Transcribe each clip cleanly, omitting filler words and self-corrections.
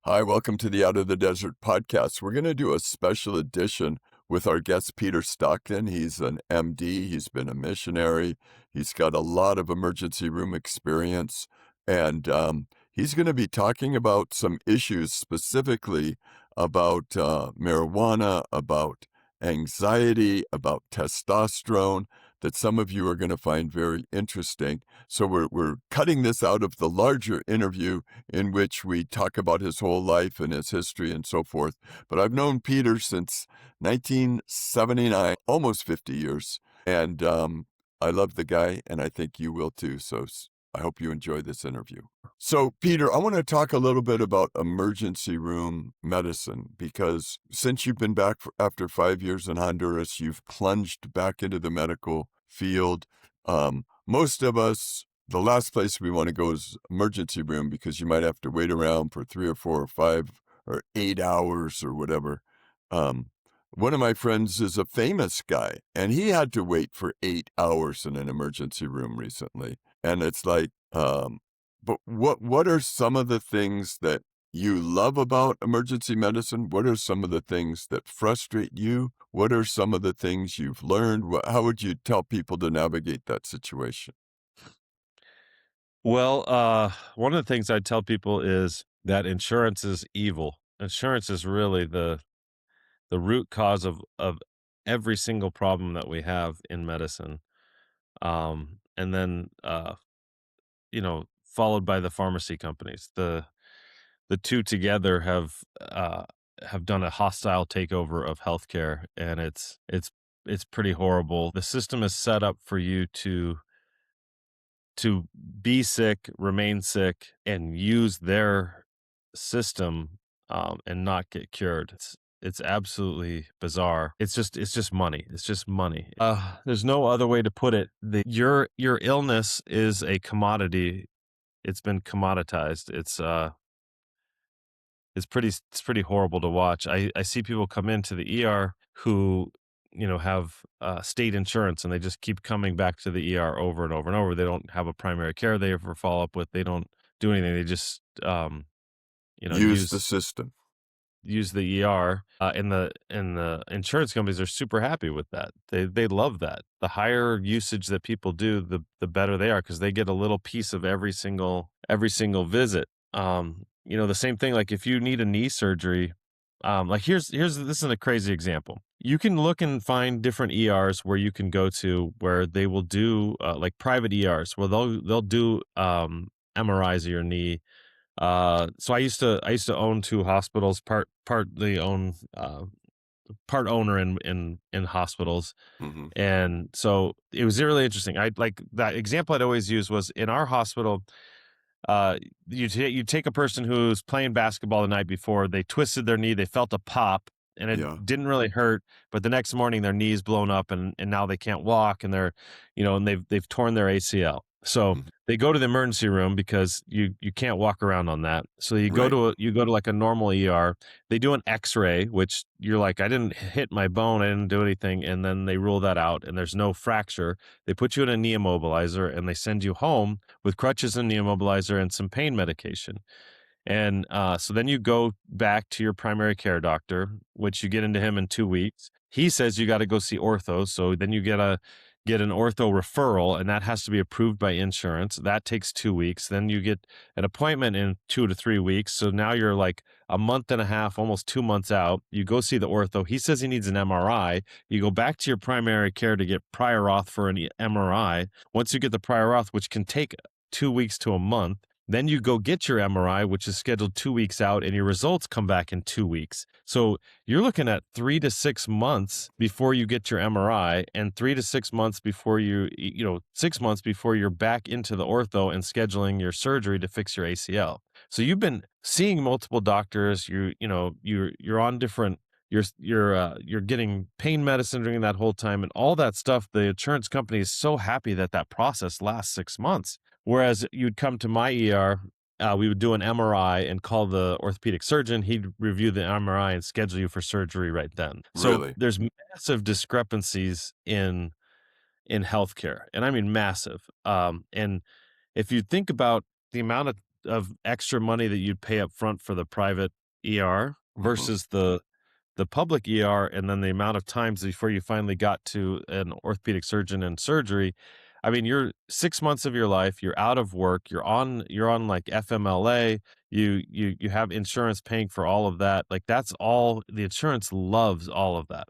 Hi, welcome to the Out of the Desert podcast. We're going to do a special edition with our guest, Peter Stockton. He's an MD, he's been a missionary, he's got a lot of emergency room experience, and he's going to be talking about some issues specifically about marijuana, about anxiety, about testosterone that some of you are going to find very interesting. So we're cutting this out of the larger interview in which we talk about his whole life and his history and so forth. But I've known Peter since 1979, almost 50 years. And I love the guy, and I think you will too. So I hope you enjoy this interview. So, Peter, I want to talk a little bit about emergency room medicine because since you've been back after 5 years in Honduras, you've plunged back into the medical field. Most of us, the last place we want to go is emergency room because you might have to wait around for 3 or 4 or 5 or 8 hours or whatever. One of my friends is a famous guy, and he had to wait for 8 hours in an emergency room recently. And it's like, but what are some of the things that you love about emergency medicine? What are some of the things that frustrate you? What are some of the things you've learned? How would you tell people to navigate that situation? Well, one of the things I tell people is that insurance is evil. Insurance is really the root cause of every single problem that we have in medicine. And then followed by the pharmacy companies. The two together have done a hostile takeover of healthcare, and it's pretty horrible. The system is set up for you to be sick, remain sick, and use their system, and not get cured. It's absolutely bizarre. It's just money. It's just money. There's no other way to put it. Your illness is a commodity. It's been commoditized. It's pretty horrible to watch. I see people come into the ER who, have state insurance, and they just keep coming back to the ER over and over and over. They don't have a primary care they ever follow up with. They don't do anything. They just Use the use system. use the ER, and the insurance companies are super happy with that. They love that. The higher usage that people do, the better they are because they get a little piece of every single visit. The same thing. Like if you need a knee surgery, like here's this is a crazy example. You can look and find different ERs where you can go to where they will do like private ERs where they'll do MRIs of your knee. So I used to own two hospitals, partly own part owner in hospitals. Hmm. And so it was really interesting. I like that example I'd always use was in our hospital. You take a person who's playing basketball the night before, they twisted their knee, they felt a pop, and it Yeah. didn't really hurt, but the next morning their knee's blown up and now they can't walk and they've torn their ACL. So Mhm. they go to the emergency room because you can't walk around on that. So Right. you go to like a normal ER. They do an X-ray, which you're like, I didn't hit my bone, I didn't do anything, and then they rule that out and there's no fracture. They put you in a knee immobilizer and they send you home with crutches and knee immobilizer and some pain medication. And so then you go back to your primary care doctor, which you get into him in 2 weeks. He says you got to go see ortho. So then you get an ortho referral, and that has to be approved by insurance. That takes 2 weeks. Then you get an appointment in 2 to 3 weeks. So now you're like a month and a half, almost 2 months out. You go see the ortho. He says he needs an MRI. You go back to your primary care to get prior auth for an MRI. Once you get the prior auth, which can take 2 weeks to a month, then you go get your MRI, which is scheduled 2 weeks out, and your results come back in 2 weeks. So you're looking at 3 to 6 months before you get your MRI, and 3 to 6 months before 6 months before you're back into the ortho and scheduling your surgery to fix your ACL. So you've been seeing multiple doctors. You're on different. You're getting pain medicine during that whole time, and all that stuff. The insurance company is so happy that that process lasts 6 months. Whereas you'd come to my ER, we would do an MRI and call the orthopedic surgeon. He'd review the MRI and schedule you for surgery right then. So Really. there's massive discrepancies in healthcare, and I mean massive. And if you think about the amount of of extra money that you'd pay up front for the private ER Mhm. versus the public ER, and then the amount of times before you finally got to an orthopedic surgeon and surgery. I mean, you're 6 months of your life, you're out of work, you're on like FMLA, you have insurance paying for all of that. Like that's all the insurance loves all of that.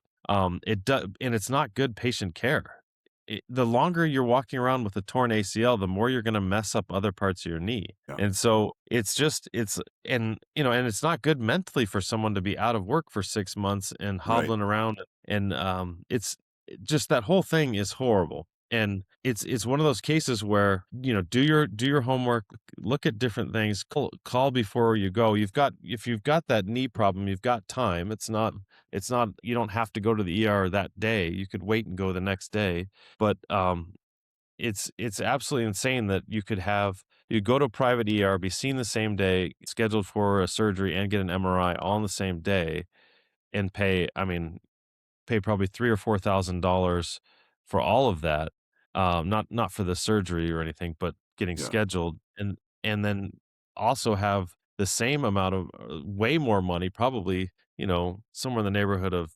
It does, and it's not good patient care. The longer you're walking around with a torn ACL, the more you're going to mess up other parts of your knee. Yeah. And so and it's not good mentally for someone to be out of work for 6 months and Right. hobbling around, and it's just that whole thing is horrible. And it's one of those cases where, do your homework, look at different things, call before you go. If you've got that knee problem, you've got time. It's not you don't have to go to the ER that day. You could wait and go the next day. But it's absolutely insane that you go to a private ER, be seen the same day, scheduled for a surgery and get an MRI all on the same day, and pay probably 3 or 4 thousand dollars for all of that. Not for the surgery or anything, but getting Yeah. scheduled, and then also have the same amount of way more money, probably, somewhere in the neighborhood of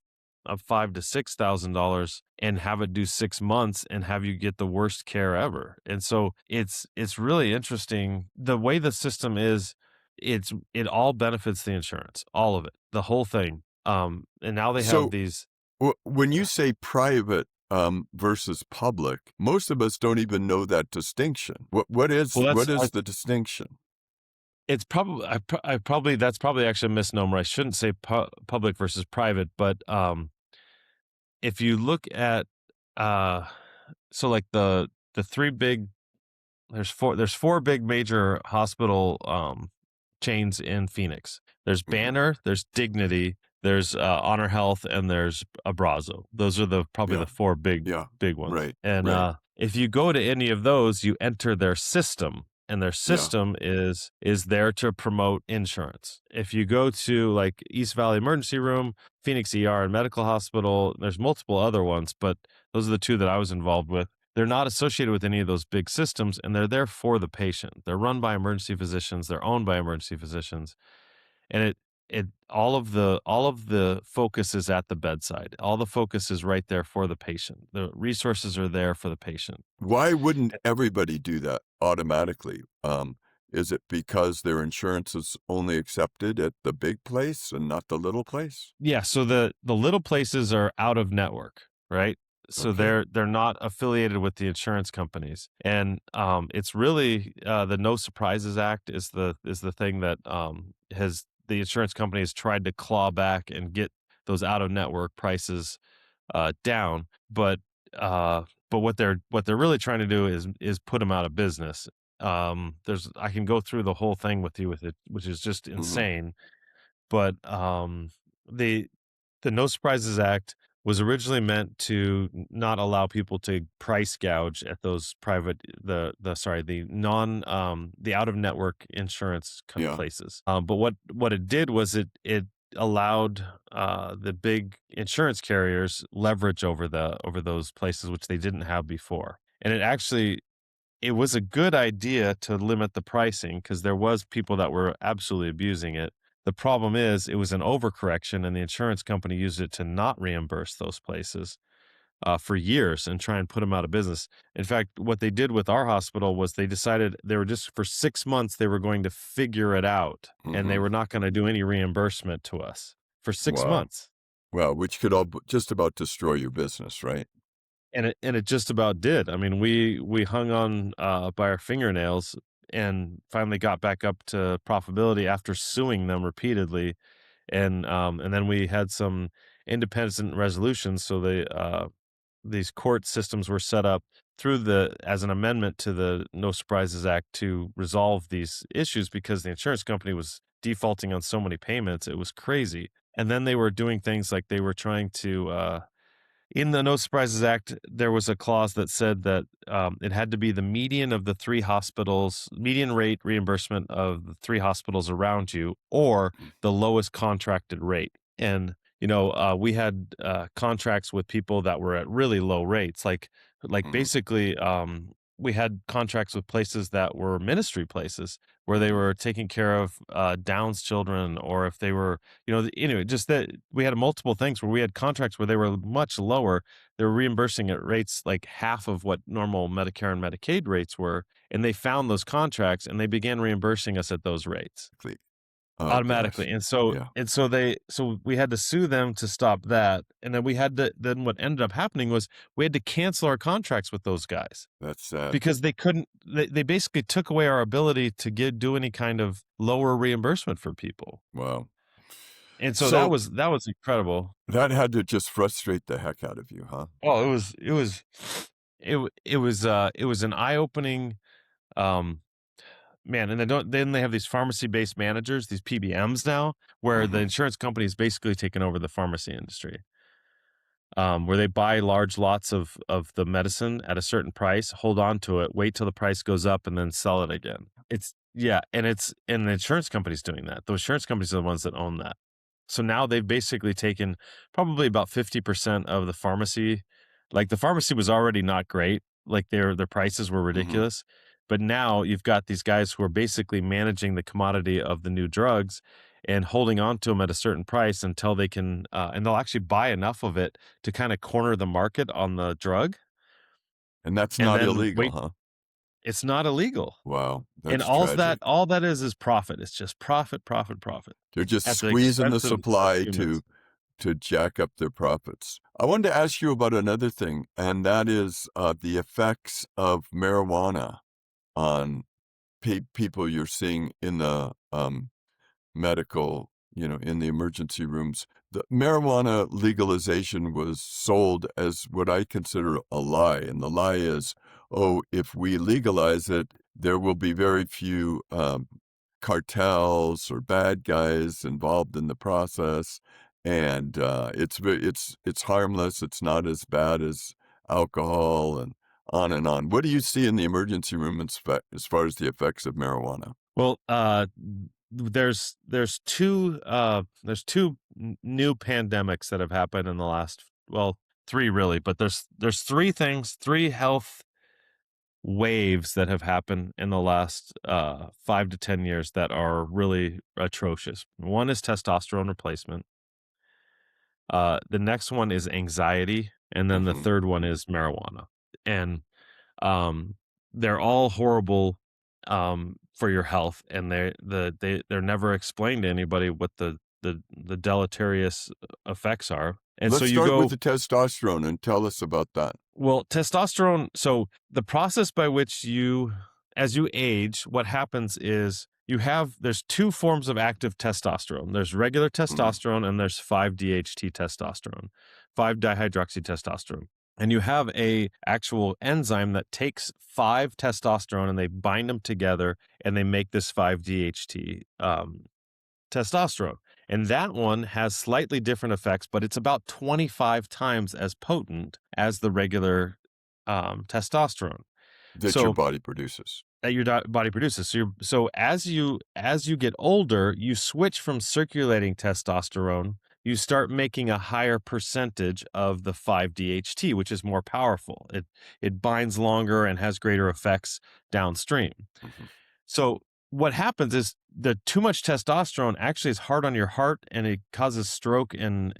$5,000 to $6,000, and have it do 6 months and have you get the worst care ever. And so it's really interesting the way the system is. It all benefits the insurance, all of it, the whole thing. And now they have So, these. when you say private, versus public, most of us don't even know that distinction. What is Well, what is the distinction? it's probably I probably that's probably actually a misnomer. I shouldn't say public versus private, but if you look at uh so like the three big there's four big major hospital chains in Phoenix. There's Mhm. Banner, there's Dignity, there's Honor Health, and there's Abrazo. Those are probably Yeah. the four Yeah. big ones. Right. And Right. if you go to any of those, you enter their system, and their Yeah. system is there to promote insurance. If you go to like East Valley Emergency Room, Phoenix ER and Medical Hospital, there's multiple other ones, but those are the two that I was involved with. They're not associated with any of those big systems, and they're there for the patient. They're run by emergency physicians. They're owned by emergency physicians, and it all of the focus is at the bedside. All the focus is right there for the patient. The resources are there for the patient. Why wouldn't everybody do that automatically? Is it because their insurance is only accepted at the big place and not the little place? Yeah, so the little places are out of network, right? So Okay. they're not affiliated with the insurance companies, and it's really the No Surprises Act is the thing that has the insurance companies tried to claw back and get those out of network prices down, but what they're really trying to do is put them out of business. There's I can go through the whole thing with you with it, which is just Mhm. insane. But the the No Surprises Act was originally meant to not allow people to price gouge at those private the sorry the out of network insurance Yeah. places. But what it did was it allowed the big insurance carriers leverage over those places, which they didn't have before. And it was a good idea to limit the pricing because there was people that were absolutely abusing it. The problem is it was an overcorrection, and the insurance company used it to not reimburse those places for years and try and put them out of business. In fact, what they did with our hospital was they decided they were just for 6 months they were going to figure it out, and they Mhm. were not going to do any reimbursement to us for six Wow. months. Well, which could just about destroy your business, right? And it just about did. I mean, we hung on by our fingernails and finally got back up to profitability after suing them repeatedly, and then we had some independent resolutions. So these court systems were set up as an amendment to the No Surprises Act to resolve these issues because the insurance company was defaulting on so many payments. It was crazy. And then they were doing things like they were trying to in the No Surprises Act, there was a clause that said that it had to be the median of the three hospitals, median rate reimbursement of the three hospitals around you, or Mm. the lowest contracted rate. And we had contracts with people that were at really low rates, like Mhm. basically. we had contracts with places that were ministry places where they Mhm. were taking care of Down's children, or if they were, anyway, just that we had multiple things where we had contracts where they were much lower. They were reimbursing at rates like half of what normal Medicare and Medicaid rates were. And they found those contracts and they began reimbursing us at those rates Cle Oh gosh. automatically. Yeah, So we had to sue them to stop that. And then then what ended up happening was we had to cancel our contracts with those guys that's sad. because they basically took away our ability to do any kind of lower reimbursement for people. Wow. And so So that was incredible. that had to just frustrate the heck out of you, huh? Oh, it was an eye-opening, um man. And then they have these pharmacy-based managers, these PBMs now, where the Mhm. insurance company is basically taking over the pharmacy industry. Where they buy large lots of the medicine at a certain price, hold on to it, wait till the price goes up, and then sell it again. And the insurance company's doing that. The insurance companies are the ones that own that. So now they've basically taken probably about 50% of the pharmacy. Like, the pharmacy was already not great. Like, their prices were Mhm. ridiculous. But now you've got these guys who are basically managing the commodity of the new drugs and holding on to them at a certain price until they can, and they'll actually buy enough of it to kind of corner the market on the drug And that's and not then illegal, wait. huh? It's not illegal. Wow, And that's tragic. all that is profit. It's just profit, profit, profit They're just at the squeezing the expense of supply humans. to jack up their profits. I wanted to ask you about another thing, and that is, the effects of marijuana on people you're seeing in the, medical, in the emergency rooms. The marijuana legalization was sold as what I consider a lie, and the lie is, oh, if we legalize it, there will be very few cartels or bad guys involved in the process, and it's harmless. It's not as bad as alcohol, and on and on. What do you see in the emergency room as far as the effects of marijuana? Well, there's two new pandemics that have happened in the last, well, three really, but there's three health waves that have happened in the last 5 to 10 years that are really atrocious. One is testosterone replacement. The next one is anxiety, and then the Mhm. third one is marijuana. And um, they're all horrible for your health, and they're never explained to anybody what the deleterious effects are. And so Let's you start with go, the testosterone and tell us about that. well, testosterone. So the process by which as you age, what happens is there's two forms of active testosterone. There's regular Mhm, testosterone and there's 5-DHT testosterone, 5-dihydroxytestosterone. And you have a actual enzyme that takes 5-testosterone and they bind them together and they make this 5-DHT testosterone. And that one has slightly different effects, but it's about 25 times as potent as the regular testosterone. that your So body produces. that your body produces. So as you get older, you switch from circulating testosterone. You start making a higher percentage of the 5-DHT, which is more powerful. It binds longer and has greater effects downstream. Mhm, So what happens is the too much testosterone actually is hard on your heart and it causes stroke and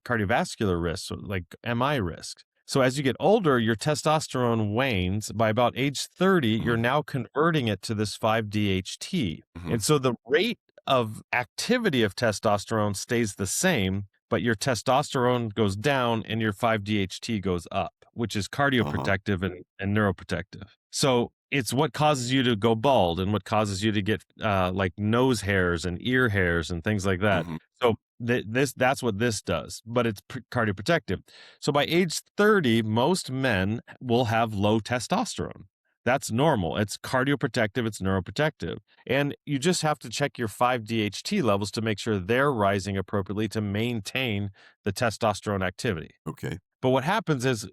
cardiovascular risks, so like MI risk. So as you get older, your testosterone wanes. By about age 30, you're mhm, now converting it to this 5-DHT. mhm, And so the rate of activity of testosterone stays the same, but your testosterone goes down and your 5-DHT goes up, which is uh-huh, cardioprotective and neuroprotective. So it's what causes you to go bald and what causes you to get like nose hairs and ear hairs and things like that. mhm. So that's what this does, but it's cardioprotective. So by age 30, most men will have low testosterone. That's normal. It's cardioprotective, it's neuroprotective. And you just have to check your 5-DHT levels to make sure they're rising appropriately to maintain the testosterone activity. Okay, But what happens is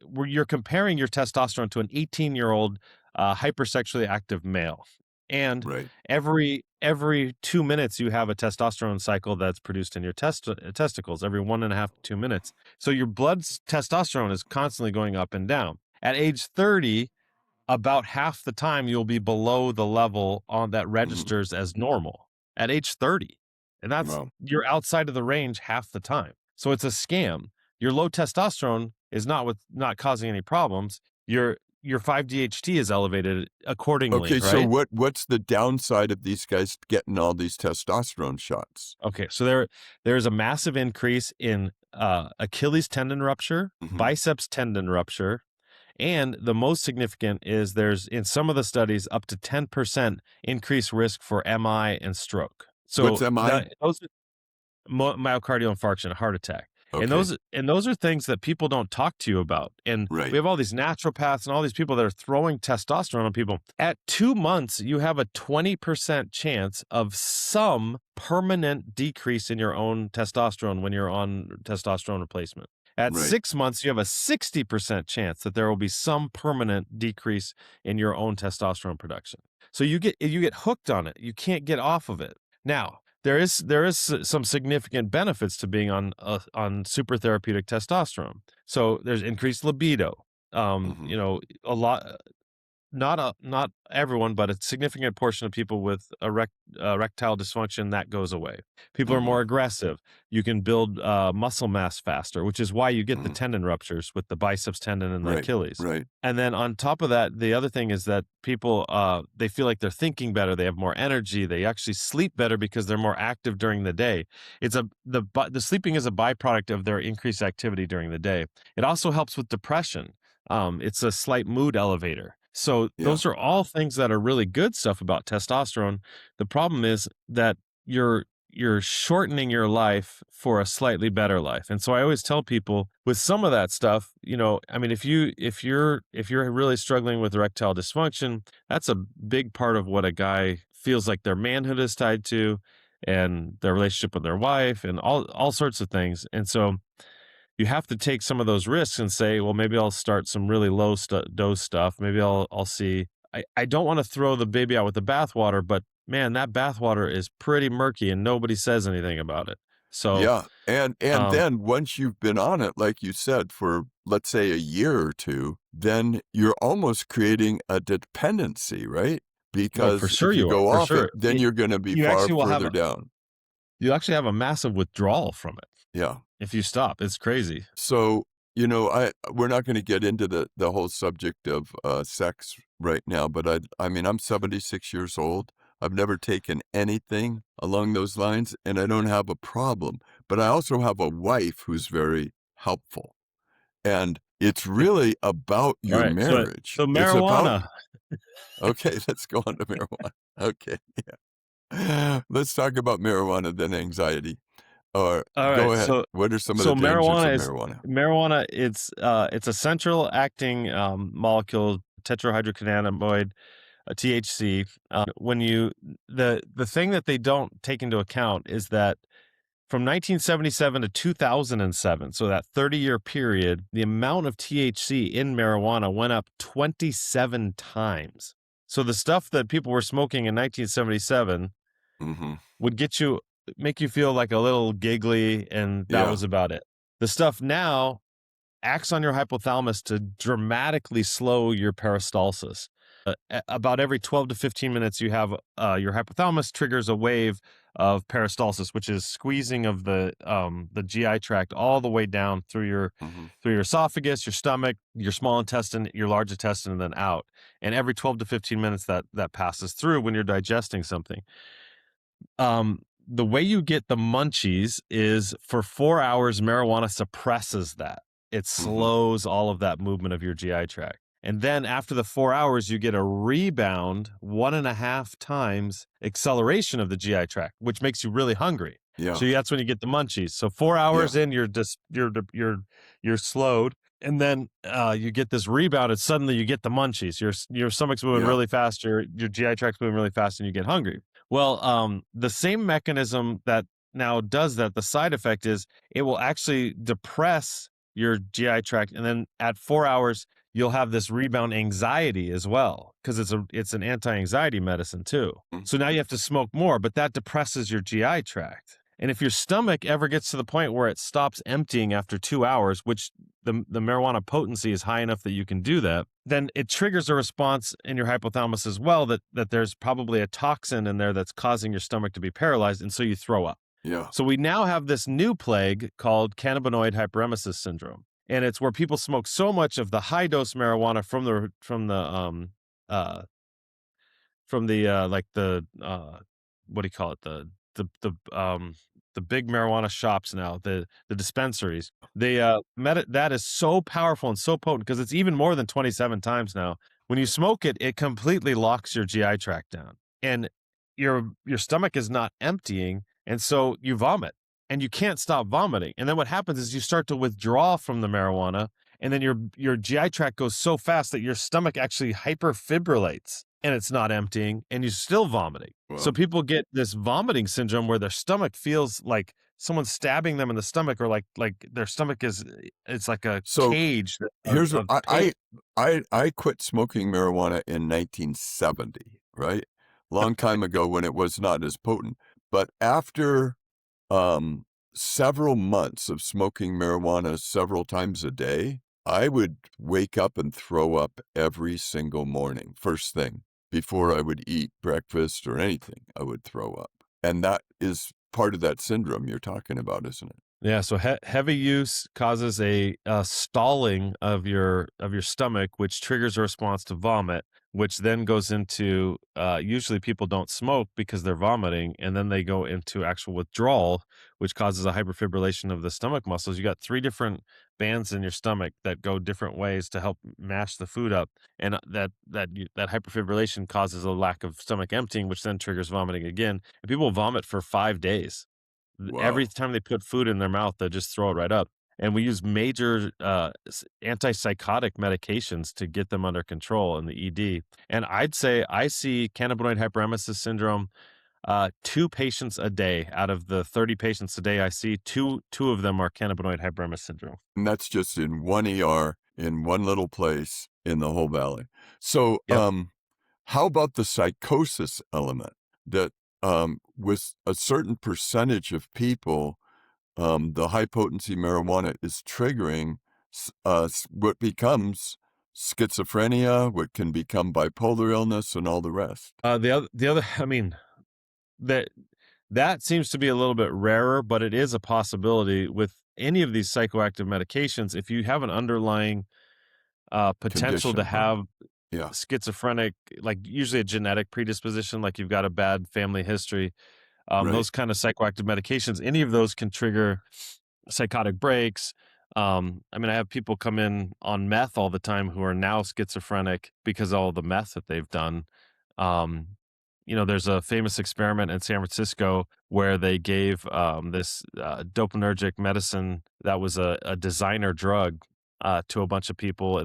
where you're comparing your testosterone to an 18-year-old hypersexually active male, and right. every 2 minutes you have a testosterone cycle that's produced in your testicles every 1.5 to 2 minutes. So your blood's testosterone is constantly going up and down. At age 30, about half the time you'll be below the level on that Mhm. registers as normal at age 30. And that's Wow. you're outside of the range half the time. So it's a scam. Your low testosterone is not causing any problems. Your 5-DHT is elevated accordingly, Okay, so right? what's the downside of these guys getting all these testosterone shots? Okay, so there's a massive increase in Achilles tendon rupture, Mhm. biceps tendon rupture, and the most significant is there's in some of the studies up to 10% increased risk for MI and stroke. What's So MI? those myocardial infarction, a heart attack. And Okay, those are things that people don't talk to you about. And right. we have all these naturopaths and all these people that are throwing testosterone on people. At 2 months, you have a 20% chance of some permanent decrease in your own testosterone when you're on testosterone replacement. At Right. 6 months, you have a 60% chance that there will be some permanent decrease in your own testosterone production. So you get hooked on it. You can't get off of it. Now, there is some significant benefits to being on super therapeutic testosterone. So there's increased libido. Mhm. A lot not everyone, but a significant portion of people with erectile dysfunction that goes away. People are Mhm. more aggressive. You can build muscle mass faster, which is why you get the Mhm. tendon ruptures with the biceps tendon and the Right. Achilles. Right. And then on top of that, the other thing is that people they feel like they're thinking better. They have more energy. They actually sleep better because they're more active during the day. The sleeping is a byproduct of their increased activity during the day. It also helps with depression. It's a slight mood elevator. So Yeah. those are all things that are really good stuff about testosterone. The problem is that you're shortening your life for a slightly better life. And so I always tell people with some of that stuff, I mean, if you're really struggling with erectile dysfunction, that's a big part of what a guy feels like their manhood is tied to and their relationship with their wife and all sorts of things. And so you have to take some of those risks and say, well, maybe I'll start some really low dose stuff. Maybe I'll see. I don't want to throw the baby out with the bathwater, but man, that bathwater is pretty murky and nobody says anything about it. So, Yeah, and um, then once you've been on it, like you said, for, let's say, a year or 2, then you're almost creating a dependency, right? no, for Because sure if you you are, go for off it, sure. then you're gonna be You far actually will have further down. you actually have a massive withdrawal from it Yeah. if you stop. It's crazy. So, we're not gonna get into the whole subject of, sex right now, but I mean, I'm 76 years old. I've never taken anything along those lines, and I don't have a problem, but I also have a wife who's very helpful, and it's really about All your right. So marriage. so It's about marijuana. okay, let's go on to marijuana. Okay, yeah. Let's talk about marijuana, then anxiety. Or All go right. ahead. So What are some of so the dangers marijuana of is marijuana? marijuana. It's a central acting molecule, tetrahydrocannabinoid, THC. When you the thing that they don't take into account is that from 1977 to 2007, so that 30-year period, the amount of THC in marijuana went up 27 times. So the stuff that people were smoking in 1977 Mhm. would make you feel like a little giggly, and that Yeah. was about it. The stuff now acts on your hypothalamus to dramatically slow your peristalsis. About every 12 to 15 minutes, you have your hypothalamus triggers a wave of peristalsis, which is squeezing of the GI tract all the way down Mhm. through your esophagus, your stomach, your small intestine, your large intestine, and then out. And every 12 to 15 minutes, that passes through when you're digesting something. The way you get the munchies is for 4 hours, marijuana suppresses that. It Mhm. slows all of that movement of your GI tract. And then after the 4 hours, you get a rebound 1.5 times acceleration of the GI tract, which makes you really hungry. Yeah. So that's when you get the munchies. So 4 Yeah. hours in, you're slowed, and then you get this rebound, and suddenly you get the munchies. Your stomach's moving Yeah. really fast, your GI tract's moving really fast, and you get hungry. Well, the same mechanism that now does that, the side effect is it will actually depress your GI tract, and then at 4 hours, you'll have this rebound anxiety as well because it's an anti-anxiety medicine too. Mm. So now you have to smoke more, but that depresses your GI tract. And if your stomach ever gets to the point where it stops emptying after 2 hours, which the marijuana potency is high enough that you can do that, then it triggers a response in your hypothalamus as well that there's probably a toxin in there that's causing your stomach to be paralyzed, and so you throw up. Yeah. So we now have this new plague called cannabinoid hyperemesis syndrome, and it's where people smoke so much of the high dose marijuana uh like the what do you call it, the big marijuana shops now, the dispensaries, that is so powerful and so potent because it's even more than 27 times now. When you smoke it, it completely locks your GI tract down, and your stomach is not emptying, and so you vomit, and you can't stop vomiting. And then what happens is you start to withdraw from the marijuana, and then your GI tract goes so fast that your stomach actually hyperfibrillates, and it's not emptying, and you're still vomiting. So Well, people get this vomiting syndrome where their stomach feels like someone's stabbing them in the stomach, or like their stomach it's like a so cage here's what of pain. I quit smoking marijuana in 1970, right? Long time ago when it was not as potent. But after um, several months of smoking marijuana several times a day, I would wake up and throw up every single morning, first thing, before I would eat breakfast or anything, I would throw up. And that is part of that syndrome you're talking about, isn't it? Yeah, so heavy use causes a stalling of your stomach, which triggers a response to vomit, which then goes into usually people don't smoke because they're vomiting, and then they go into actual withdrawal, which causes a hyperfibrillation of the stomach muscles. You got three different bands in your stomach that go different ways to help mash the food up, and that hyperfibrillation causes a lack of stomach emptying, which then triggers vomiting again. And people vomit for 5 days. Every Wow. time they put food in their mouth, they just throw it right up. And we use major antipsychotic medications to get them under control in the ED. And I'd say I see cannabinoid hyperemesis syndrome, 2 patients a day out of the 30 patients a day I see. Two of them are cannabinoid hyperemesis syndrome. And that's just in one ER in one little place in the whole valley. So, Yep. how about the psychosis element that with a certain percentage of people, the high potency marijuana is triggering what becomes schizophrenia, what can become bipolar illness, and all the rest. The other, I mean, that that seems to be a little bit rarer, but it is a possibility with any of these psychoactive medications. If you have an underlying potential to Condition, right? have Yeah, schizophrenic, like usually a genetic predisposition, like you've got a bad family history, right. those kind of psychoactive medications, any of those can trigger psychotic breaks. I mean, I have people come in on meth all the time who are now schizophrenic because of all the meth that they've done. Um, there's a famous experiment in San Francisco where they gave this dopaminergic medicine that was a designer drug to a bunch of people I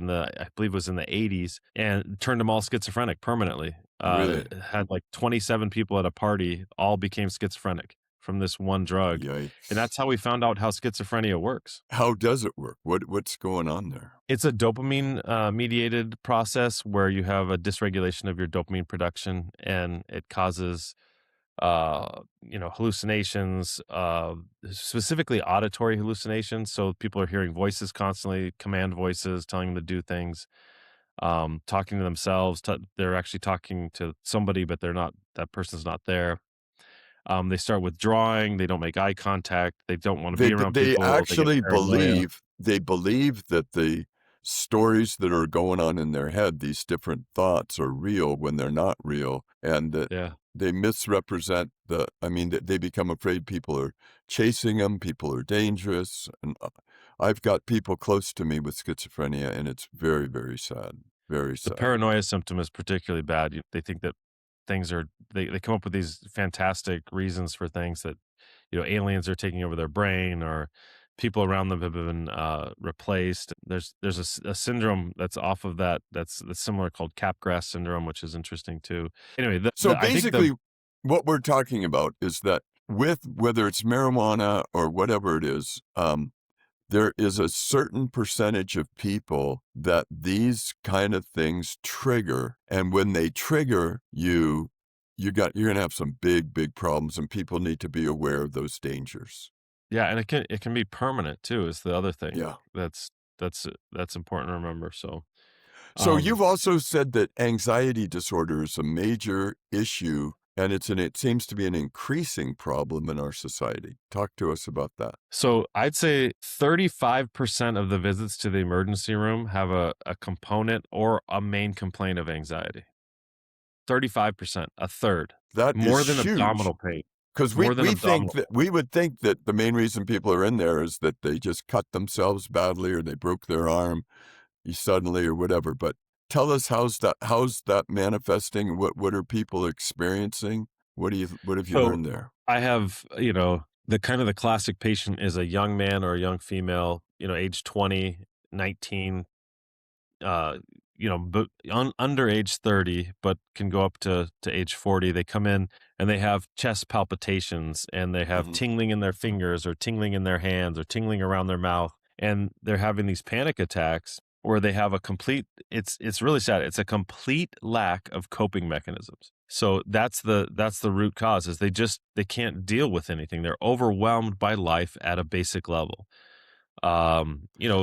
believe it was in the 80s, and turned them all schizophrenic permanently. Really? Had like 27 people at a party all became schizophrenic from this one drug. And Yikes. that's how we found out how schizophrenia works. How does it work? What's going on there? It's a dopamine mediated process where you have a dysregulation of your dopamine production, and it causes hallucinations, specifically auditory hallucinations. So people are hearing voices constantly, command voices telling them to do things, talking to themselves. They're actually talking to somebody, but that person's not there. They start withdrawing. They don't make eye contact. They don't want to be around They people. They get actually paranoia. believe that the stories that are going on in their head, these different thoughts are real when they're not real, and that Yeah. they misrepresent they become afraid people are chasing them, people are dangerous, and, I've got people close to me with schizophrenia, and it's very, very sad, very The sad. paranoia symptom is particularly bad. They think that they come up with these fantastic reasons for things that, aliens are taking over their brain, or people around them have been replaced. There's a syndrome that's off of that's similar called Capgras syndrome, which is interesting too. Anyway, So I think the basically, what we're talking about is that with whether it's marijuana or whatever it is, there is a certain percentage of people that these kind of things trigger, and when they trigger you, you're gonna have some big, big problems, and people need to be aware of those dangers. yeah, and it can be permanent too. Is the other thing Yeah. that's important to remember. So, So um, you've also said that anxiety disorder is a major issue, and it seems to be an increasing problem in our society. Talk to us about that. so I'd say 35% of the visits to the emergency room have a component or a main complaint of anxiety. 35%, a third, That more is than huge abdominal pain, because more than abdominal pain. we would think that the main reason people are in there is that they just cut themselves badly or they broke their arm suddenly or whatever. But tell us how's that manifesting? What are people experiencing? What have you So learned there? I have, the kind of the classic patient is a young man or a young female, age 20, 19, uh, but under age 30, but can go up to age 40. They come in and they have chest palpitations and they have Mhm. tingling in their fingers or tingling in their hands or tingling around their mouth. And they're having these panic attacks where they have a complete, it's really sad. It's a complete lack of coping mechanisms. So that's the root cause is they can't deal with anything. They're overwhelmed by life at a basic level.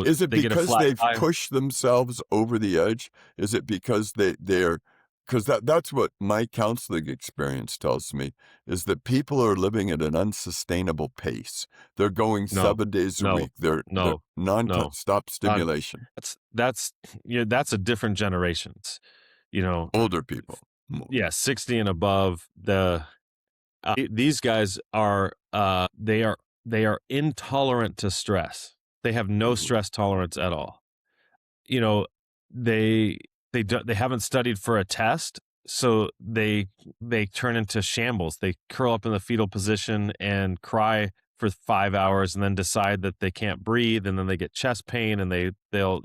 Is it They get a because flat they've tire. pushed themselves over the edge? Is it because they're because that's what my counseling experience tells me, is that people are living at an unsustainable pace. They're going No, 7 days a no, week. They're no, no. non-stop Uh, stimulation. that's that's a different generations. You know, Older people. Mo yeah, 60 and above. These guys are they are intolerant to stress. They have no Mhm. stress tolerance at all. You know, they they haven't studied for a test, so they turn into shambles. They curl up in the fetal position and cry for 5 hours and then decide that they can't breathe, and then they get chest pain and they'll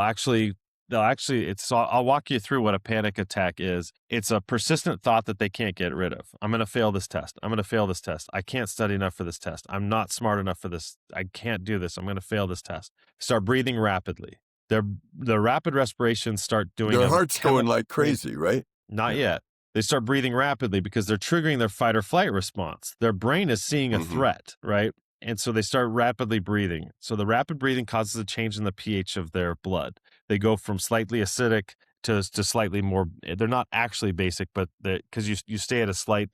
actually it's so I'll walk you through what a panic attack is. It's a persistent thought that they can't get rid of. I'm going to fail this test. I'm going to fail this test. I can't study enough for this test. I'm not smart enough for this. I can't do this. I'm going to fail this test. Start breathing rapidly. Their the rapid respirations start doing Their a heart's going chemical like change. crazy, right? Not Yeah. yet. They start breathing rapidly because they're triggering their fight or flight response. Their brain is seeing a Mhm. threat, right? And so they start rapidly breathing. So the rapid breathing causes a change in the pH of their blood. They go from slightly acidic to slightly more. They're not actually basic, but because you stay at a slight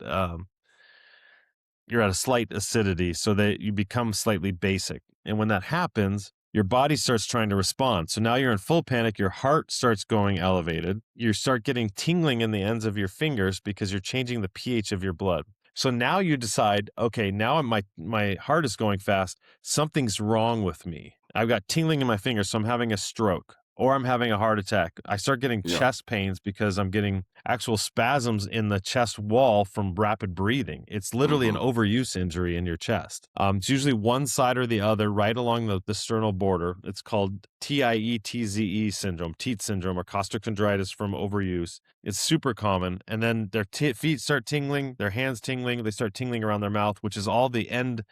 you're at a slight acidity so that you become slightly basic. And when that happens, your body starts trying to respond. So now you're in full panic. Your heart starts going elevated. You start getting tingling in the ends of your fingers because you're changing the pH of your blood. So now you decide, okay, now my heart is going fast. Something's wrong with me. I've got tingling in my fingers, so I'm having a stroke or I'm having a heart attack. I start getting Yeah. chest pains because I'm getting actual spasms in the chest wall from rapid breathing. It's literally an Mhm. overuse injury in your chest. It's usually one side or the other, right along the sternal border. It's called TIETZE syndrome, teat syndrome, or costochondritis from overuse. It's super common. And then their feet start tingling, their hands tingling, they start tingling around their mouth, which is all the end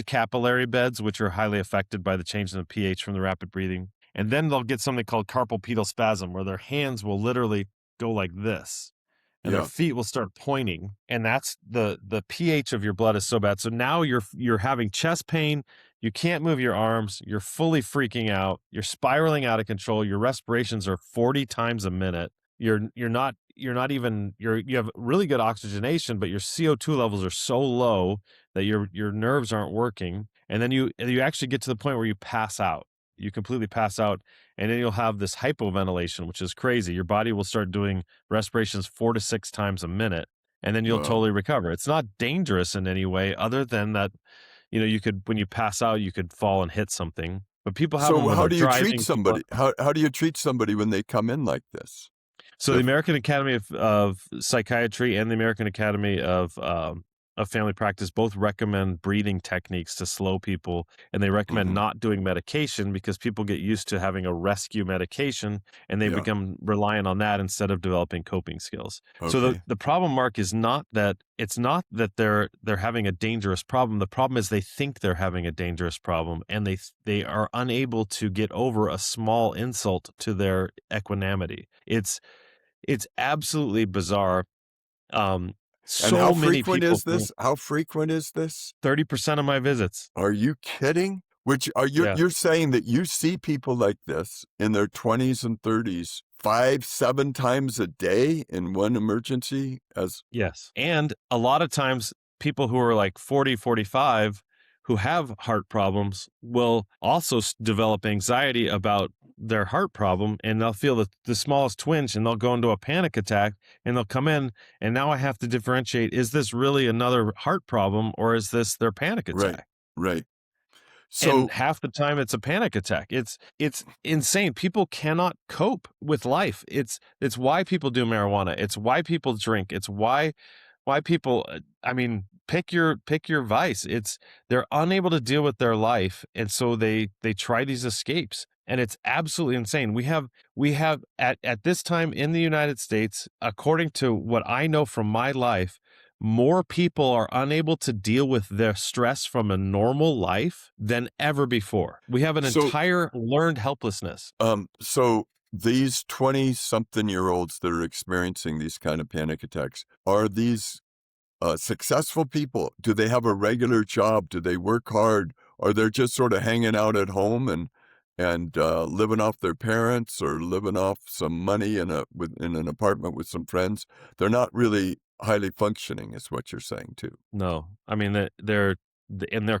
capillary beds, which are highly affected by the change in the pH from the rapid breathing. And then they'll get something called carpal pedal spasm, where their hands will literally go like this and their Yeah. feet will start pointing, and that's the pH of your blood is so bad. So now you're having chest pain, you can't move your arms, you're fully freaking out, you're spiraling out of control, your respirations are 40 times a minute. You have really good oxygenation, but your CO2 levels are so low that your nerves aren't working, and then you actually get to the point where you pass out. You completely pass out, and then you'll have this hypoventilation, which is crazy. Your body will start doing respirations 4 to 6 times a minute, and then you'll Wow. totally recover. It's not dangerous in any way other than that, you could when you pass out, you could fall and hit something. But people have them So when how they're do you treat driving, people. somebody? How do you treat somebody when they come in like this? So the If American Academy of Psychiatry and the American Academy of Family Practice both recommend breathing techniques to slow people, and they recommend Mhm. not doing medication because people get used to having a rescue medication and they Yeah. become reliant on that instead of developing coping skills. So the Okay. the problem, Mark, is not that it's not that they're having a dangerous problem. The problem is they think they're having a dangerous problem, and they are unable to get over a small insult to their equanimity. It's absolutely bizarre. Um, And how so many frequent people is think this? How frequent is this? 30% of my visits. Are you kidding? Which are Yeah. you're saying that you see people like this in their 20s and 30s 5, 7 times a day in one emergency as Yes. And a lot of times people who are like 40, 45, who have heart problems will also develop anxiety about their heart problem, and they'll feel the smallest twinge and they'll go into a panic attack, and they'll come in, and now I have to differentiate, is this really another heart problem or is this their panic Right, attack? right. And So half the time it's a panic attack. It's insane. People cannot cope with life. It's why people do marijuana. It's why people drink. It's why people, I mean, pick your vice. It's they're unable to deal with their life, and so they try these escapes, and it's absolutely insane. We have at this time in the United States, according to what I know from my life, more people are unable to deal with their stress from a normal life than ever before. We have an so entire learned helplessness. so these 20-something-year-olds that are experiencing these kind of panic attacks, are these successful people? Do they have a regular job? Do they work hard? Or they're just sort of hanging out at home and living off their parents or living off some money in an apartment with some friends? They're not really highly functioning, is what you're saying too. No, I mean that they're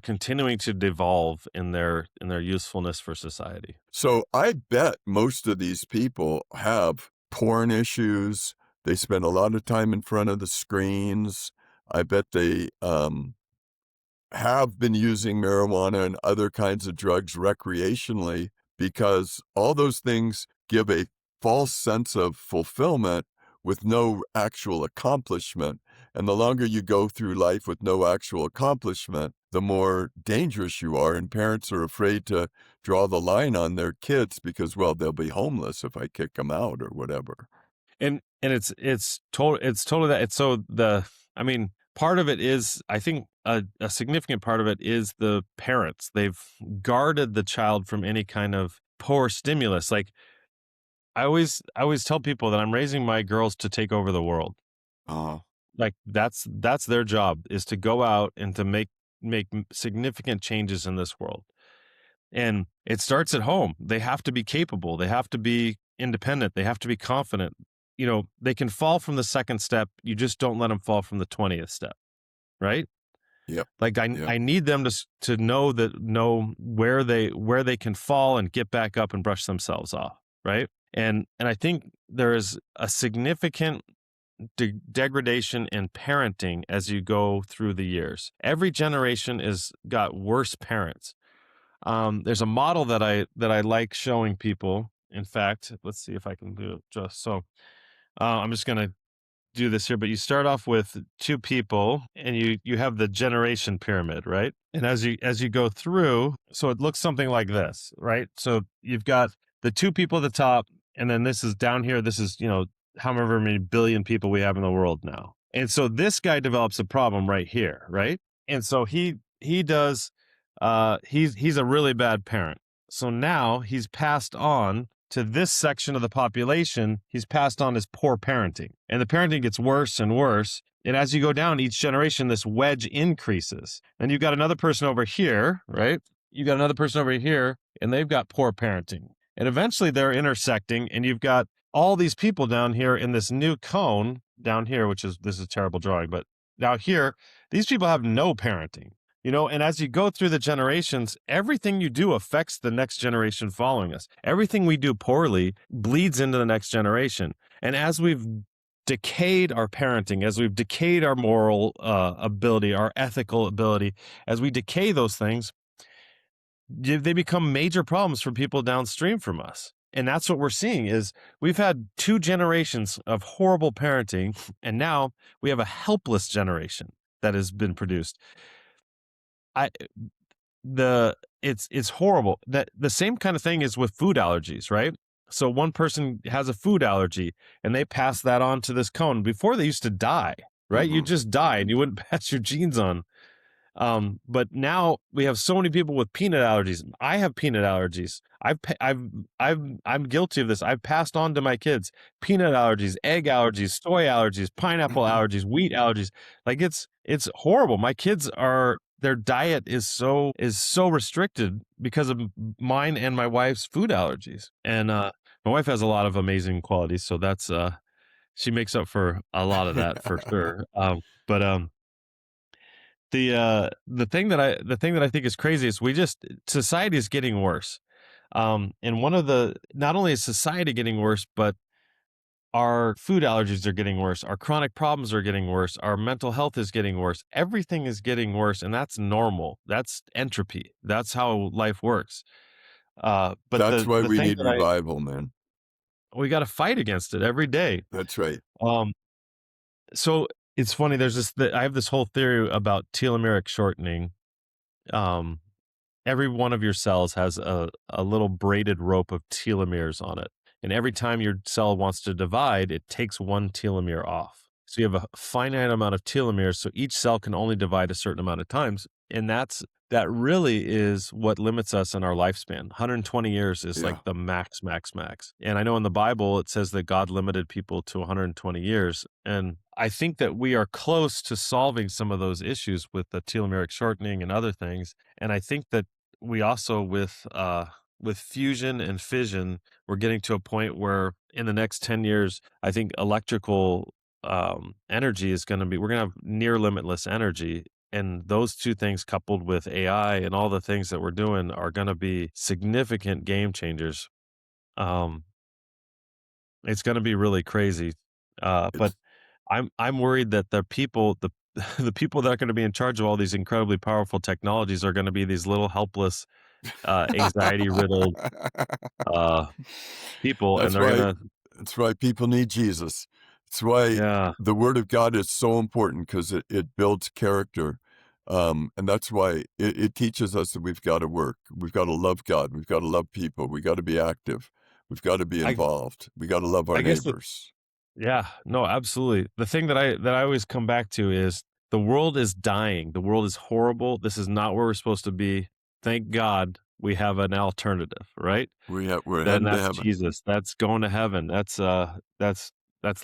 continuing to devolve in their usefulness for society. So I bet most of these people have porn issues. They spend a lot of time in front of the screens. I bet they have been using marijuana and other kinds of drugs recreationally because all those things give a false sense of fulfillment with no actual accomplishment. And the longer you go through life with no actual accomplishment, the more dangerous you are. And parents are afraid to draw the line on their kids because, well, they'll be homeless if I kick them out or whatever. And it's totally that. It's so the I mean, part of it is, I think a significant part of it is the parents. They've guarded the child from any kind of poor stimulus. Like I always tell people that I'm raising my girls to take over the world. Uh, Like that's their job, is to go out and to make significant changes in this world. And it starts at home. They have to be capable. They have to be independent. They have to be confident. You know, they can fall from the second step. You just don't let them fall from the 20th step, right? yep, Like yep. I need them to know where they can fall and get back up and brush themselves off, right? And I think there is a significant degradation in parenting as you go through the years. Every generation is got worse parents. There's a model that I like showing people. In fact, let's see if I can do it just so. I'm just gonna do this here, but you start off with two people, and you have the generation pyramid, right? And as you go through, so it looks something like this, right? So you've got the two people at the top, and then this is down here. This is, however many billion people we have in the world now. And so this guy develops a problem right here, right? And so he does he's a really bad parent. So now he's passed on to this section of the population. He's passed on as poor parenting. And the parenting gets worse and worse. And as you go down each generation, this wedge increases. Then you've got another person over here, right? You got another person over here, and they've got poor parenting. And eventually they're intersecting, and you've got all these people down here in this new cone down here, this is a terrible drawing, but now here, these people have no parenting. And as you go through the generations, everything you do affects the next generation following us. Everything we do poorly bleeds into the next generation. And as we've decayed our parenting, as we've decayed our moral ability, our ethical ability, as we decay those things, they become major problems for people downstream from us. And that's what we're seeing is we've had 2 generations of horrible parenting, and now we have a helpless generation that has been produced. It's horrible. That the same kind of thing is with food allergies, right? So one person has a food allergy and they pass that on to this cone. Before, they used to die, right? You Hmm. just die and you wouldn't pass your genes on. But now we have so many people with peanut allergies. I have peanut allergies. I'm guilty of this. I've passed on to my kids peanut allergies, egg allergies, soy allergies, pineapple allergies, wheat allergies. Like it's horrible. My kids their diet is so restricted because of mine and my wife's food allergies. And my wife has a lot of amazing qualities, so that's she makes up for a lot of that for sure. But the thing that I think is crazy is society is getting worse. And one of the not only is society getting worse, but our food allergies are getting worse, our chronic problems are getting worse, our mental health is getting worse. Everything is getting worse, and that's normal. That's entropy. That's how life works. But That's why the we thing need that I revival, man. we got to fight against it every day. That's right. Um, so it's funny. I have this whole theory about telomeric shortening. Um, every one of your cells has a little braided rope of telomeres on it. And every time your cell wants to divide, it takes one telomere off. So you have a finite amount of telomeres, so each cell can only divide a certain amount of times. And that really is what limits us in our lifespan. 120 years is like Yeah. the max, max, max. And I know in the Bible it says that God limited people to 120 years. And I think that we are close to solving some of those issues with the telomeric shortening and other things. And I think that we also with fusion and fission, we're getting to a point where in the next 10 years, I think electrical energy is going to be we're going to have near limitless energy. And those two things coupled with AI and all the things that we're doing are going to be significant game changers. Um, it's going to be really crazy. But It's I'm worried that the people that are going to be in charge of all these incredibly powerful technologies are going to be these little helpless, anxiety riddled uh, people, and That's they're why gonna, that's why people need Jesus. It's why yeah. the word of God is so important because it builds character. And that's why it teaches us that we've got to work. We've got to love God. We've got to love people. We got to be active. We've got to be I involved. We got to love our I guess neighbors. yeah, no, absolutely. The thing that I always come back to is the world is dying. The world is horrible. This is not where we're supposed to be. Thank God we have an alternative, right? We're Then heading to that's heaven. Jesus. That's going to heaven. That's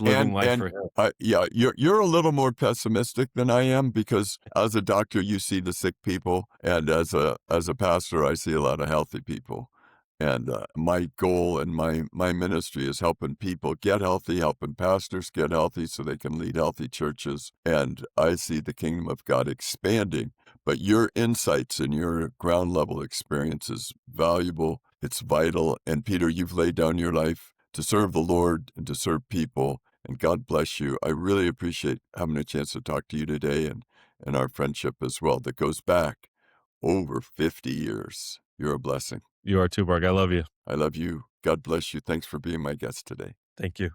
living life And for him. yeah, you're a little more pessimistic than I am because as a doctor, you see the sick people, and as a pastor, I see a lot of healthy people. And my goal and my ministry is helping people get healthy, helping pastors get healthy so they can lead healthy churches. And I see the kingdom of God expanding. But your insights and your ground level experience is valuable. It's vital. And Peter, you've laid down your life to serve the Lord and to serve people. And God bless you. I really appreciate having a chance to talk to you today and our friendship as well that goes back over 50 years. You're a blessing. You are too, Bark. I love you. I love you. God bless you. Thanks for being my guest today. Thank you.